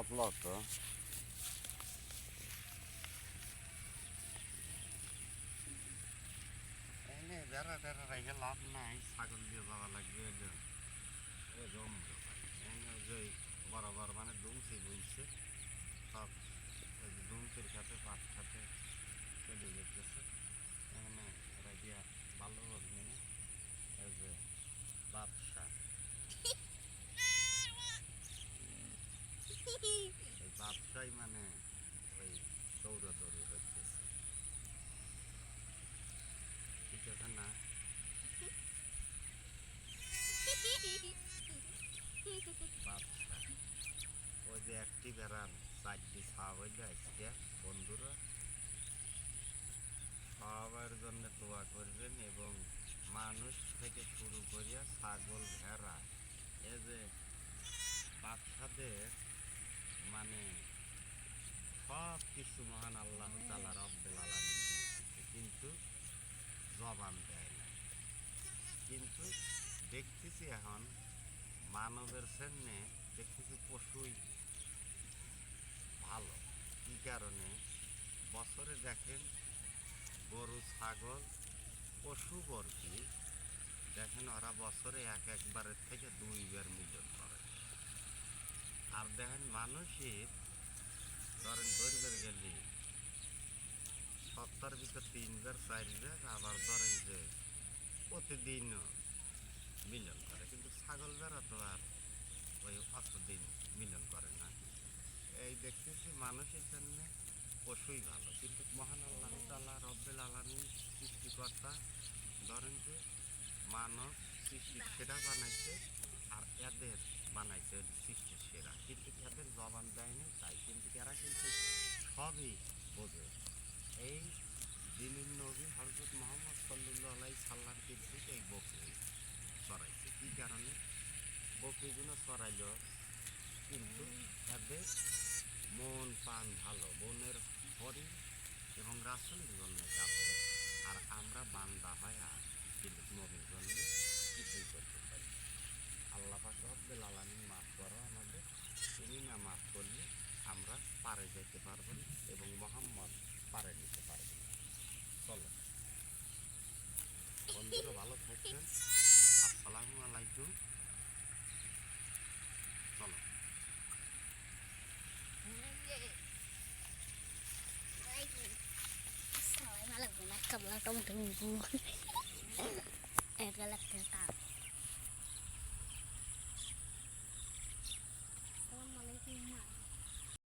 Plata. এনে বেড়া টেরা রেখে লাভ নাই, ছাগল দিয়ে যাওয়া লাগবে। জম এনে যে বরাবর মানে দুমছি বুনছে সব, ওই যে দুমচির খাতে পাট খাতে চলে যেতেছে। এখানে এরা গিয়া ভালো হবে না, এই যে বাদশা, এই বাদশাই মানে ওই দৌড়াদৌড়ি হইতেছে, ঠিক আছে না? বাদশা ওই যে একটি বেড়ার 4টি ছাপ হইলে আজকে বন্ধুরা সবার জন্য দোয়া করবেন, এবং মানুষ থেকে শুরু করিয়া ছাগল ভেড়া, এ যে বাদশাদের মানে সব কিছু মহান আল্লাহ তাআলা রব্বুল আলামিন দিয়েছে, কিন্তু জবান দেয় না। কিন্তু দেখতেছি এখন মানবের সামনে দেখতেছি পশুই ভালো। কি কারণে? বছরে দেখেন গরু ছাগল পশুবর্গী দেখেন ওরা বছরে একবারের থেকে 2বার মিলন করে। আর দেখেন মানুষের ধরেন গরিবের গেলে সপ্তাহের ভিতর 3বার 4বার, আবার ধরেন যে প্রতিদিনও মিলন করে, কিন্তু ছাগল ভেড়া তো আর ওই অতদিন মিলন করে না। এই দেখতেছি মানুষের জন্য পশুই ভালো, কিন্তু মহান আল্লাহ তাআলা রব্বুল আলামিন সৃষ্টিকর্তা ধরেন যে মানব সৃষ্টির সেরা বানাইছে, আর এদের বানাইছে সৃষ্টির সেরা, কিন্তু এদের জবান দেয়নি তাই, কিন্তু এরা কিন্তু সবই বোঝে। এই দিনের নবী হযরত মুহাম্মদ সাল্লাল্লাহু আলাইহি সাল্লাম কিন্তু এই বকরি চড়াইছে। কি কারণে? বকরিগুলো চড়াইল কিন্তু এদের মন প্রাণ ভালো, মনের হরিণ এবং রাসূলের জন্য কাপড়। আর আমরা বান্দা হয় আর কিন্তু নবীর জন্য কিছুই করতে পারি। আল্লাহ পাক রব্বুল আলামিন মাফ করো আমাদের, তুমি না মাফ করলে আমরা পারে যেতে পারবো না, এবং মুহাম্মদ পারে নিতে পারবো না। চলো বন্ধুরা, ভালো থাকবেন। আসসালামু আলাইকুম। চলো। Assalamualaikum warahmatullahi wabarakatuh.